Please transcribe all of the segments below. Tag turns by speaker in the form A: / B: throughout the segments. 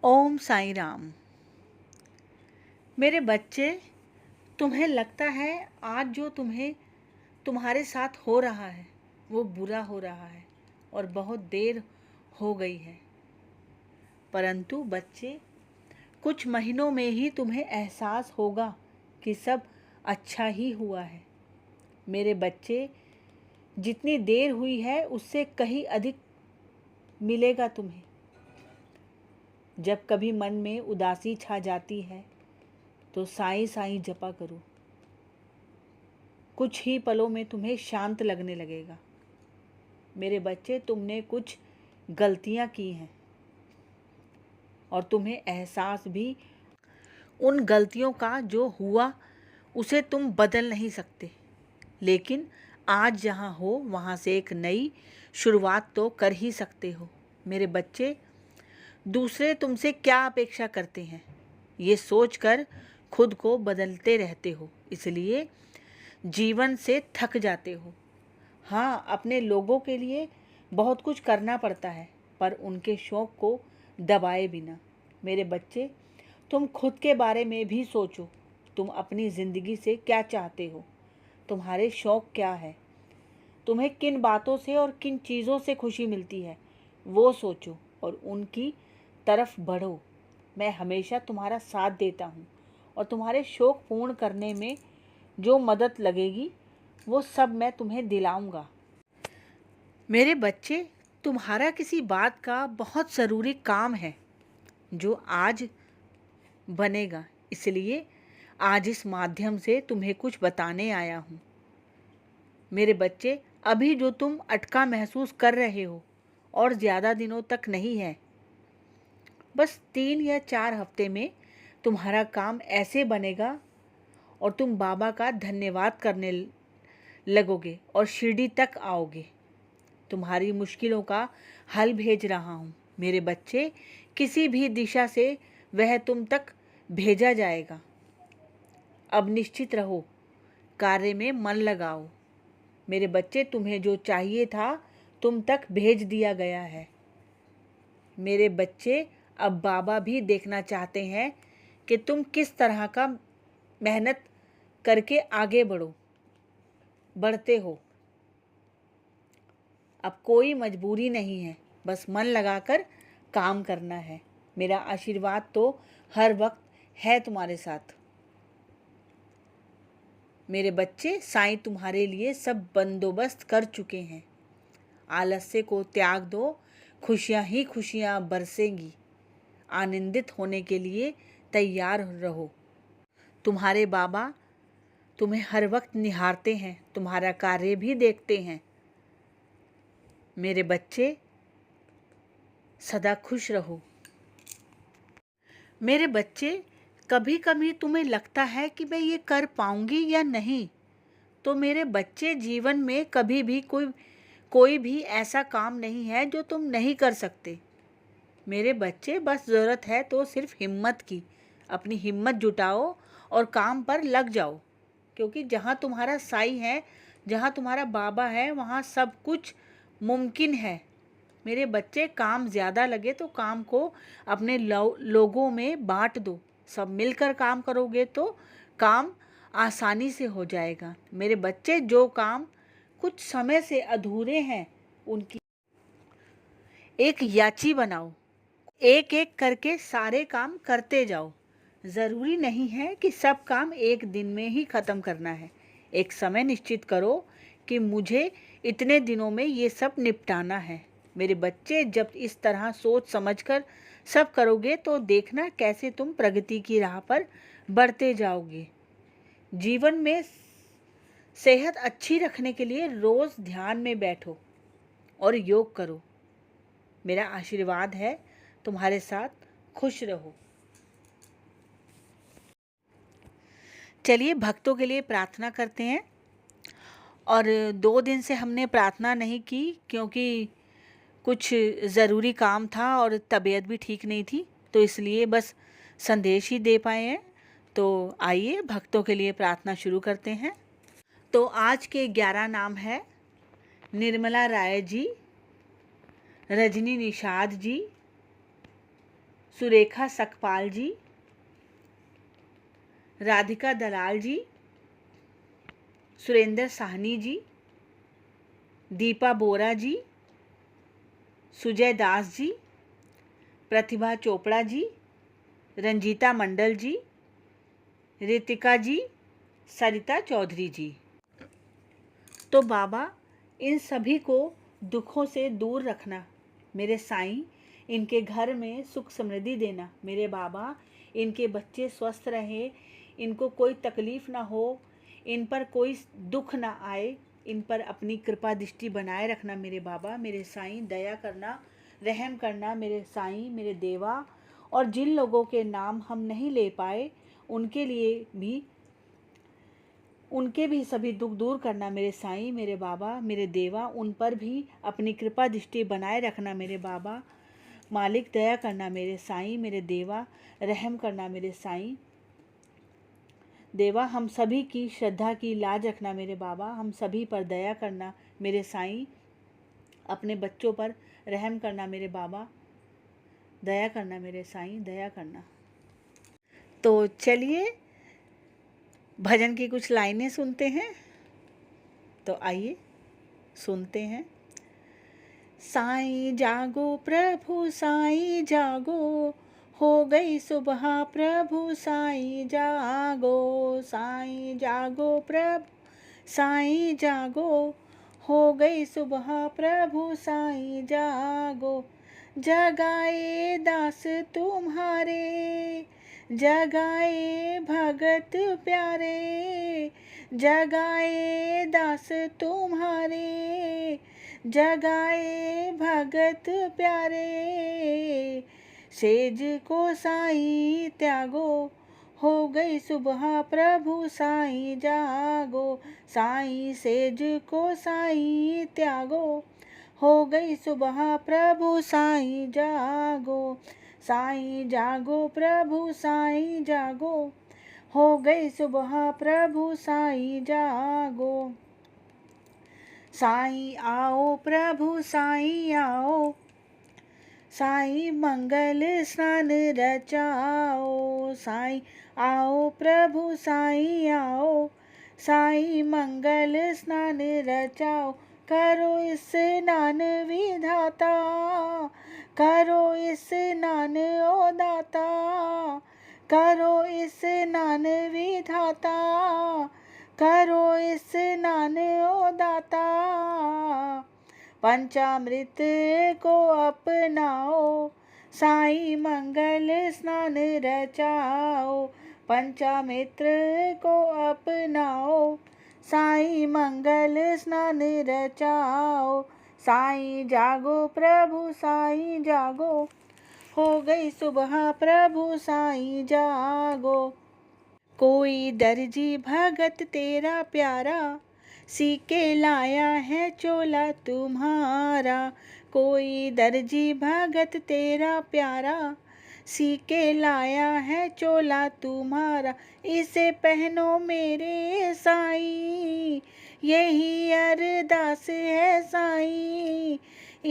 A: ओम साईं राम। मेरे बच्चे, तुम्हें लगता है आज जो तुम्हारे साथ हो रहा है वो बुरा हो रहा है और बहुत देर हो गई है। परंतु बच्चे, कुछ महीनों में ही तुम्हें एहसास होगा कि सब अच्छा ही हुआ है। मेरे बच्चे, जितनी देर हुई है उससे कहीं अधिक मिलेगा तुम्हें। जब कभी मन में उदासी छा जाती है तो साईं साईं जपा करो। कुछ ही पलों में तुम्हें शांत लगने लगेगा। मेरे बच्चे, तुमने कुछ गलतियां की हैं और तुम्हें एहसास भी उन गलतियों का जो हुआ उसे तुम बदल नहीं सकते। लेकिन आज जहाँ हो वहाँ से एक नई शुरुआत तो कर ही सकते हो। मेरे बच्चे, दूसरे तुमसे क्या अपेक्षा करते हैं ये सोचकर खुद को बदलते रहते हो, इसलिए जीवन से थक जाते हो। हाँ, अपने लोगों के लिए बहुत कुछ करना पड़ता है, पर उनके शौक़ को दबाए बिना। मेरे बच्चे, तुम खुद के बारे में भी सोचो। तुम अपनी ज़िंदगी से क्या चाहते हो? तुम्हारे शौक़ क्या है? तुम्हें किन बातों से और किन चीज़ों से खुशी मिलती है वो सोचो और उनकी तरफ बढ़ो। मैं हमेशा तुम्हारा साथ देता हूँ और तुम्हारे शौक़ पूर्ण करने में जो मदद लगेगी वो सब मैं तुम्हें दिलाऊंगा। मेरे बच्चे, तुम्हारा किसी बात का बहुत ज़रूरी काम है जो आज बनेगा, इसलिए आज इस माध्यम से तुम्हें कुछ बताने आया हूँ। मेरे बच्चे, अभी जो तुम अटका महसूस कर रहे हो और ज़्यादा दिनों तक नहीं है, बस 3 या 4 हफ्ते में तुम्हारा काम ऐसे बनेगा और तुम बाबा का धन्यवाद करने लगोगे और शिरडी तक आओगे। तुम्हारी मुश्किलों का हल भेज रहा हूँ। मेरे बच्चे, किसी भी दिशा से वह तुम तक भेजा जाएगा। अब निश्चित रहो, कार्य में मन लगाओ। मेरे बच्चे, तुम्हें जो चाहिए था तुम तक भेज दिया गया है। मेरे बच्चे, अब बाबा भी देखना चाहते हैं कि तुम किस तरह का मेहनत करके आगे बढ़ते हो। अब कोई मजबूरी नहीं है, बस मन लगाकर काम करना है। मेरा आशीर्वाद तो हर वक्त है तुम्हारे साथ। मेरे बच्चे, साईं तुम्हारे लिए सब बंदोबस्त कर चुके हैं। आलस्य को त्याग दो, खुशियाँ ही खुशियाँ बरसेंगी। आनंदित होने के लिए तैयार रहो। तुम्हारे बाबा तुम्हें हर वक्त निहारते हैं, तुम्हारा कार्य भी देखते हैं। मेरे बच्चे, सदा खुश रहो। मेरे बच्चे, कभी कभी तुम्हें लगता है कि मैं ये कर पाऊंगी या नहीं, तो मेरे बच्चे, जीवन में कभी भी कोई भी ऐसा काम नहीं है जो तुम नहीं कर सकते। मेरे बच्चे, बस ज़रूरत है तो सिर्फ हिम्मत की। अपनी हिम्मत जुटाओ और काम पर लग जाओ, क्योंकि जहाँ तुम्हारा साईं है, जहाँ तुम्हारा बाबा है, वहाँ सब कुछ मुमकिन है। मेरे बच्चे, काम ज़्यादा लगे तो काम को अपने लोगों में बांट दो। सब मिलकर काम करोगे तो काम आसानी से हो जाएगा। मेरे बच्चे, जो काम कुछ समय से अधूरे हैं उनकी एक याची बनाओ। एक एक करके सारे काम करते जाओ। ज़रूरी नहीं है कि सब काम एक दिन में ही ख़त्म करना है। एक समय निश्चित करो कि मुझे इतने दिनों में ये सब निपटाना है। मेरे बच्चे, जब इस तरह सोच समझकर सब करोगे तो देखना कैसे तुम प्रगति की राह पर बढ़ते जाओगे। जीवन में सेहत अच्छी रखने के लिए रोज़ ध्यान में बैठो और योग करो। मेरा आशीर्वाद है तुम्हारे साथ। खुश रहो। चलिए, भक्तों के लिए प्रार्थना करते हैं। और 2 दिन से हमने प्रार्थना नहीं की क्योंकि कुछ ज़रूरी काम था और तबीयत भी ठीक नहीं थी, तो इसलिए बस संदेश ही दे पाए हैं। तो आइए भक्तों के लिए प्रार्थना शुरू करते हैं। तो आज के 11 नाम है निर्मला राय जी, रजनी निषाद जी, सुरेखा सकपाल जी, राधिका दलाल जी, सुरेंद्र साहनी जी, दीपा बोरा जी, सुजय दास जी, प्रतिभा चोपड़ा जी, रंजीता मंडल जी, रितिका जी, सरिता चौधरी जी। तो बाबा इन सभी को दुखों से दूर रखना मेरे साईं, इनके घर में सुख समृद्धि देना मेरे बाबा, इनके बच्चे स्वस्थ रहे, इनको कोई तकलीफ़ ना हो, इन पर कोई दुख ना आए, इन पर अपनी कृपा दृष्टि बनाए रखना मेरे बाबा, मेरे साईं, दया करना, रहम करना मेरे साईं, मेरे देवा। और जिन लोगों के नाम हम नहीं ले पाए उनके भी सभी दुख दूर करना मेरे साईं, मेरे बाबा, मेरे देवा। उन पर भी अपनी कृपा दृष्टि बनाए रखना मेरे बाबा। मालिक दया करना मेरे साईं, मेरे देवा, रहम करना मेरे साईं देवा। हम सभी की श्रद्धा की लाज रखना मेरे बाबा, हम सभी पर दया करना मेरे साईं, अपने बच्चों पर रहम करना मेरे बाबा, दया करना मेरे साईं, दया करना। तो चलिए भजन की कुछ लाइनें सुनते हैं। तो आइए सुनते हैं। साईं जागो प्रभु साईं जागो, हो गई सुबह प्रभु साईं जागो। साईं जागो प्रभु साईं जागो, हो गई सुबह प्रभु साईं जागो। जगाए दास तुम्हारे, जगाए भगत प्यारे, जगाए दास तुम्हारे, जगाए भगत प्यारे। सेज को साईं त्यागो, हो गई सुबह प्रभु साईं जागो। साईं सेज को साईं त्यागो, हो गई सुबह प्रभु साईं जागो। साईं जागो प्रभु साईं जागो, हो गई सुबह प्रभु साईं जागो। साईं आओ प्रभु साईं आओ, साईं मंगल स्नान रचाओ। साईं आओ प्रभु साईं आओ, साईं मंगल स्नान रचाओ। करो स्नान विधाता, करो स्नान ओ दाता, करो स्नान विधाता, करो स्नान ओ दाता। पंचामृत को अपनाओ, साईं मंगल स्नान रचाओ। पंचामृत को अपनाओ, साईं मंगल स्नान रचाओ। साईं जागो प्रभु साईं जागो, हो गई सुबह प्रभु साईं जागो। कोई दर्जी भगत तेरा प्यारा, सीके लाया है चोला तुम्हारा। कोई दर्जी भगत तेरा प्यारा, सीके लाया है चोला तुम्हारा। इसे पहनो मेरे साईं, यही अरदास है साईं।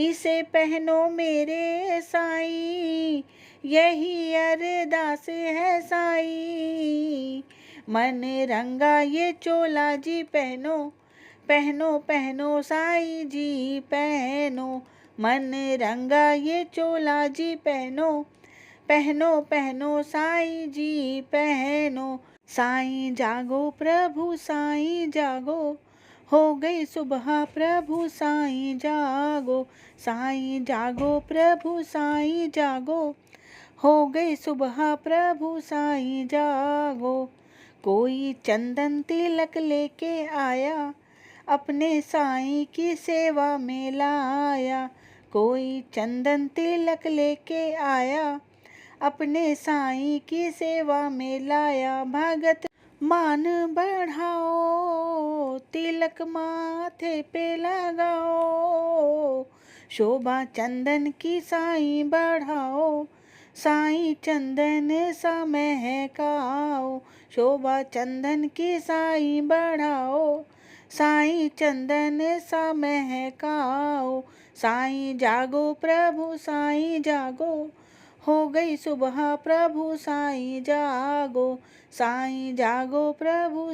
A: इसे पहनो मेरे साईं, यही अरदास है साईं। मन रंगा ये चोला जी पहनो, पहनो पहनो साईं जी पहनो। मन रंगा ये चोला जी पहनो, पहनो पहनो साईं जी पहनो। साईं जागो प्रभु साईं जागो, हो गई सुबह प्रभु साईं जागो। साईं जागो प्रभु साईं जागो, हो गई सुबह प्रभु साईं जागो। कोई चंदन तिलक लेके आया, अपने साईं की सेवा में लाया। कोई चंदन तिलक लेके आया, अपने साईं की सेवा में लाया। भगत मान बढ़ाओ, तिलक माथे पे लगाओ। शोभा चंदन की साईं बढ़ाओ, साईं चंदन सा महकाओ। शोभा चंदन की साईं बढ़ाओ, साईं चंदन सा महकाओ। साईं जागो प्रभु साईं जागो, हो गई सुबह प्रभु साईं जागो, साईं जागो प्रभु